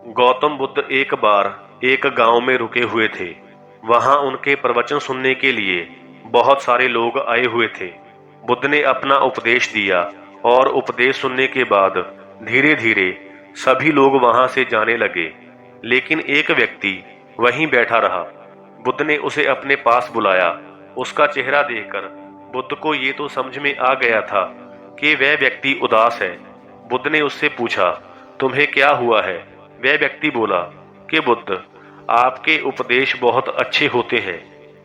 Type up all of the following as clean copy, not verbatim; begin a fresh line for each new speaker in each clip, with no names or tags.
गौतम बुद्ध एक बार एक गांव में रुके हुए थे। वहां उनके प्रवचन सुनने के लिए बहुत सारे लोग आए हुए थे। बुद्ध ने अपना उपदेश दिया और उपदेश सुनने के बाद धीरे धीरे सभी लोग वहां से जाने लगे, लेकिन एक व्यक्ति वहीं बैठा रहा। बुद्ध ने उसे अपने पास बुलाया। उसका चेहरा देखकर बुद्ध को ये तो समझ में आ गया था कि वह व्यक्ति उदास है। बुद्ध ने उससे पूछा, तुम्हें क्या हुआ है? वह व्यक्ति बोला कि बुद्ध, आपके उपदेश बहुत अच्छे होते हैं,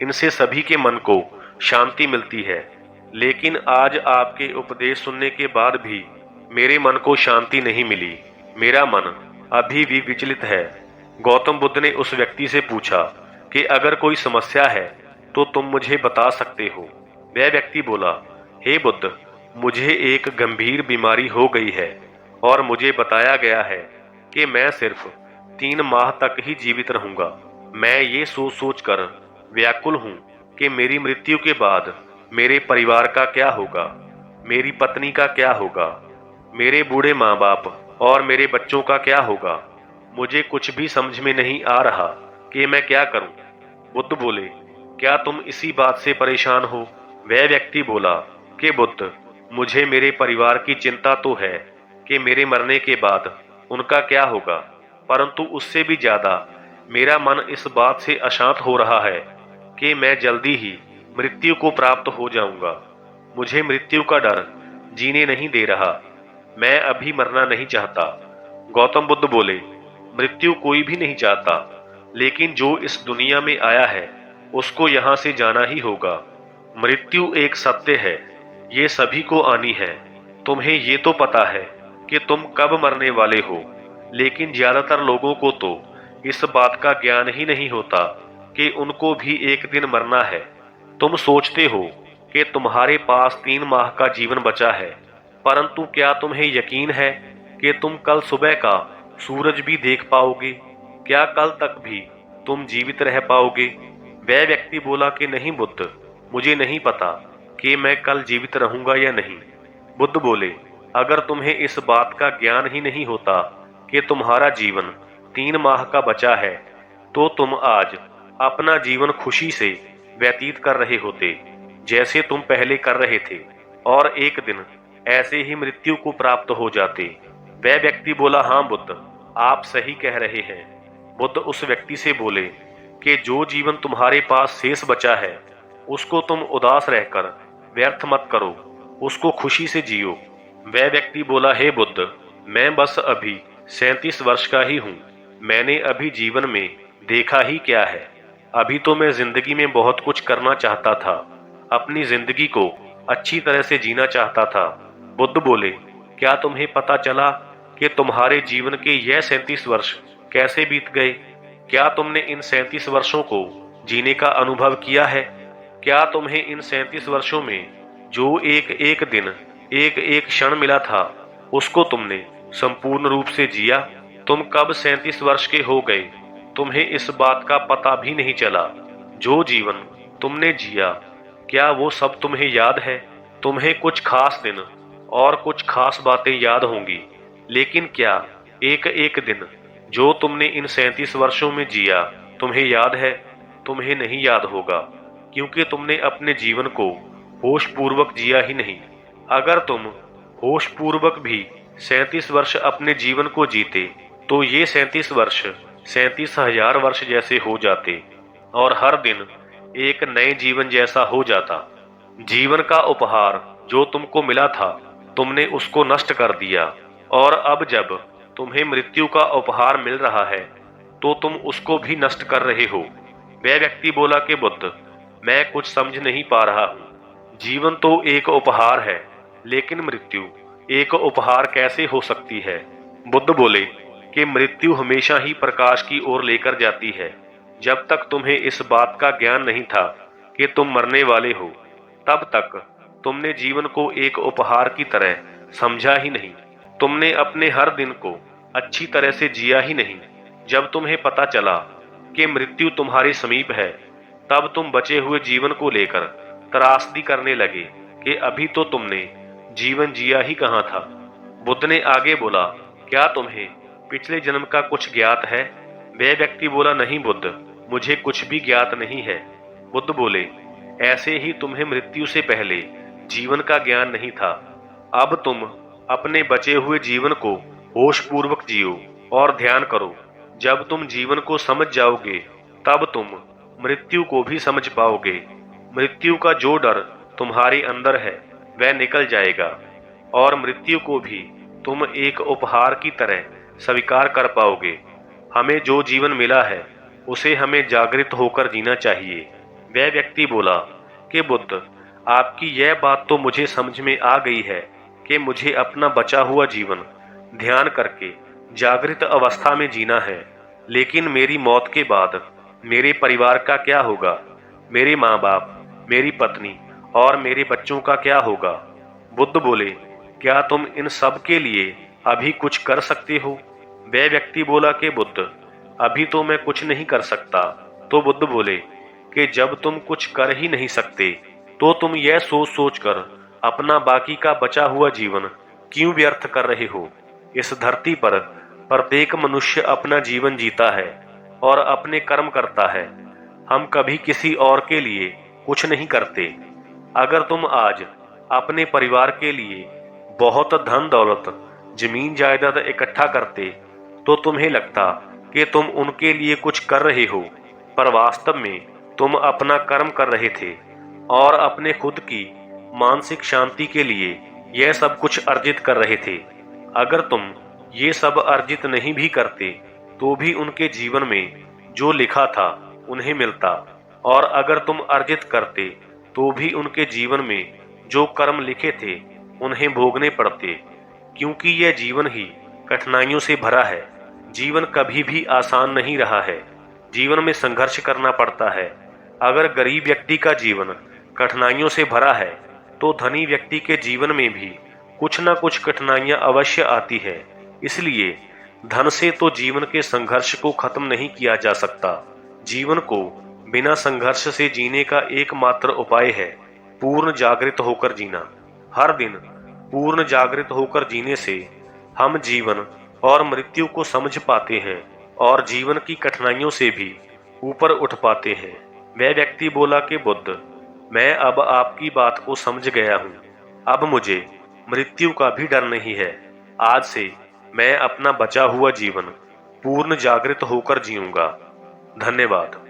इनसे सभी के मन को शांति मिलती है, लेकिन आज आपके उपदेश सुनने के बाद भी मेरे मन को शांति नहीं मिली। मेरा मन अभी भी विचलित है। गौतम बुद्ध ने उस व्यक्ति से पूछा कि अगर कोई समस्या है तो तुम मुझे बता सकते हो। वह व्यक्ति बोला, हे बुद्ध, मुझे एक गंभीर बीमारी हो गई है और मुझे बताया गया है कि मैं सिर्फ 3 माह तक ही जीवित रहूंगा। मैं ये सोच सोच कर व्याकुल हूँ कि मेरी मृत्यु के बाद मेरे परिवार का क्या होगा, मेरी पत्नी का क्या होगा, मेरे बूढ़े माँ बाप और मेरे बच्चों का क्या होगा। मुझे कुछ भी समझ में नहीं आ रहा कि मैं क्या करूं। बुद्ध बोले, क्या तुम इसी बात से परेशान हो? वह व्यक्ति बोला कि बुद्ध, मुझे मेरे परिवार की चिंता तो है कि मेरे मरने के बाद उनका क्या होगा, परंतु उससे भी ज्यादा मेरा मन इस बात से अशांत हो रहा है कि मैं जल्दी ही मृत्यु को प्राप्त हो जाऊंगा। मुझे मृत्यु का डर जीने नहीं दे रहा। मैं अभी मरना नहीं चाहता। गौतम बुद्ध बोले, मृत्यु कोई भी नहीं चाहता, लेकिन जो इस दुनिया में आया है उसको यहाँ से जाना ही होगा। मृत्यु एक सत्य है, ये सभी को आनी है। तुम्हें ये तो पता है कि तुम कब मरने वाले हो, लेकिन ज्यादातर लोगों को तो इस बात का ज्ञान ही नहीं होता कि उनको भी एक दिन मरना है। तुम सोचते हो कि तुम्हारे पास 3 माह का जीवन बचा है, परंतु क्या तुम्हें यकीन है कि तुम कल सुबह का सूरज भी देख पाओगे? क्या कल तक भी तुम जीवित रह पाओगे? वह व्यक्ति बोला कि नहीं बुद्ध, मुझे नहीं पता कि मैं कल जीवित रहूंगा या नहीं। बुद्ध बोले, अगर तुम्हें इस बात का ज्ञान ही नहीं होता कि तुम्हारा जीवन 3 माह का बचा है, तो तुम आज अपना जीवन खुशी से व्यतीत कर रहे होते, जैसे तुम पहले कर रहे थे, और एक दिन ऐसे ही मृत्यु को प्राप्त हो जाते। वह व्यक्ति बोला, हाँ बुद्ध, आप सही कह रहे हैं। बुद्ध उस व्यक्ति से बोले कि जो जीवन तुम्हारे पास शेष बचा है उसको तुम उदास रहकर व्यर्थ मत करो, उसको खुशी से जियो। वह व्यक्ति बोला, हे बुद्ध, मैं बस अभी 37 वर्ष का ही हूँ। मैंने अभी जीवन में देखा ही क्या है। अभी तो मैं जिंदगी में बहुत कुछ करना चाहता था, अपनी जिंदगी को अच्छी तरह से जीना चाहता था। बुद्ध बोले, क्या तुम्हें पता चला कि तुम्हारे जीवन के यह 37 वर्ष कैसे बीत गए? क्या तुमने इन 37 वर्षों को जीने का अनुभव किया है? क्या तुम्हें इन 37 वर्षों में जो एक एक दिन, एक एक क्षण मिला था, उसको तुमने संपूर्ण रूप से जिया? तुम कब 37 वर्ष के हो गए, तुम्हें इस बात का पता भी नहीं चला। जो जीवन तुमने जिया, क्या वो सब तुम्हें याद है? तुम्हें कुछ खास दिन और कुछ खास बातें याद होंगी, लेकिन क्या एक एक दिन जो तुमने इन 37 वर्षों में जिया तुम्हें याद है? तुम्हें नहीं याद होगा, क्योंकि तुमने अपने जीवन को होश पूर्वक जिया ही नहीं। अगर तुम होश पूर्वक भी 37 वर्ष अपने जीवन को जीते तो ये 37 वर्ष 37,000 वर्ष जैसे हो जाते और हर दिन एक नए जीवन जैसा हो जाता। जीवन का उपहार जो तुमको मिला था, तुमने उसको नष्ट कर दिया, और अब जब तुम्हें मृत्यु का उपहार मिल रहा है तो तुम उसको भी नष्ट कर रहे हो। वह व्यक्ति बोला कि बुद्ध, मैं कुछ समझ नहीं पा रहा हूँ। जीवन तो एक उपहार है, लेकिन मृत्यु एक उपहार कैसे हो सकती है? बुद्ध बोले कि मृत्यु हमेशा ही प्रकाश की ओर लेकर जाती है। जब तक तुम्हें इस बात का ज्ञान नहीं था कि तुम मरने वाले हो, तब तक तुमने जीवन को एक उपहार की तरह समझा ही नहीं। तुमने अपने हर दिन को अच्छी तरह से जिया ही नहीं। जब तुम्हें पता चला कि मृत्यु तुम्हारे समीप है, तब तुम बचे हुए जीवन को लेकर त्रासदी करने लगे कि अभी तो तुमने जीवन जिया ही कहाँ था। बुद्ध ने आगे बोला, क्या तुम्हें पिछले जन्म का कुछ ज्ञात है? वह व्यक्ति बोला, नहीं बुद्ध, मुझे कुछ भी ज्ञात नहीं है। बुद्ध बोले, ऐसे ही तुम्हें मृत्यु से पहले जीवन का ज्ञान नहीं था। अब तुम अपने बचे हुए जीवन को होशपूर्वक जियो और ध्यान करो। जब तुम जीवन को समझ जाओगे तब तुम मृत्यु को भी समझ पाओगे। मृत्यु का जो डर तुम्हारे अंदर है वह निकल जाएगा और मृत्यु को भी तुम एक उपहार की तरह स्वीकार कर पाओगे। हमें जो जीवन मिला है उसे हमें जागृत होकर जीना चाहिए। वह व्यक्ति बोला कि बुद्ध, आपकी यह बात तो मुझे समझ में आ गई है कि मुझे अपना बचा हुआ जीवन ध्यान करके जागृत अवस्था में जीना है, लेकिन मेरी मौत के बाद मेरे परिवार का क्या होगा? मेरे माँ बाप, मेरी पत्नी और मेरे बच्चों का क्या होगा? बुद्ध बोले, क्या तुम इन सब के लिए अभी कुछ कर सकते हो? वह व्यक्ति बोला कि बुद्ध, अभी तो मैं कुछ नहीं कर सकता। तो बुद्ध बोले कि जब तुम कुछ कर ही नहीं सकते तो तुम यह सोच सोच कर अपना बाकी का बचा हुआ जीवन क्यों व्यर्थ कर रहे हो? इस धरती पर प्रत्येक मनुष्य अपना जीवन जीता है और अपने कर्म करता है। हम कभी किसी और के लिए कुछ नहीं करते। अगर तुम आज अपने परिवार के लिए बहुत धन दौलत, जमीन जायदाद इकट्ठा करते तो तुम्हें लगता कि तुम उनके लिए कुछ कर रहे हो, पर वास्तव में तुम अपना कर्म कर रहे थे और अपने खुद की मानसिक शांति के लिए यह सब कुछ अर्जित कर रहे थे। अगर तुम ये सब अर्जित नहीं भी करते तो भी उनके जीवन में जो लिखा था उन्हें मिलता, और अगर तुम अर्जित करते तो भी उनके जीवन में जो कर्म लिखे थे उन्हें भोगने पड़ते, क्योंकि यह जीवन ही कठिनाइयों से भरा है। जीवन कभी भी आसान नहीं रहा है, जीवन में संघर्ष करना पड़ता है। अगर गरीब व्यक्ति का जीवन कठिनाइयों से भरा है तो धनी व्यक्ति के जीवन में भी कुछ न कुछ कठिनाइयां अवश्य आती है। इसलिए धन से तो जीवन के संघर्ष को खत्म नहीं किया जा सकता। जीवन को बिना संघर्ष से जीने का एकमात्र उपाय है पूर्ण जागृत होकर जीना। हर दिन पूर्ण जागृत होकर जीने से हम जीवन और मृत्यु को समझ पाते हैं और जीवन की कठिनाइयों से भी ऊपर उठ पाते हैं। वह व्यक्ति बोला कि बुद्ध, मैं अब आपकी बात को समझ गया हूँ। अब मुझे मृत्यु का भी डर नहीं है। आज से मैं अपना बचा हुआ जीवन पूर्ण जागृत होकर जीऊंगा। धन्यवाद।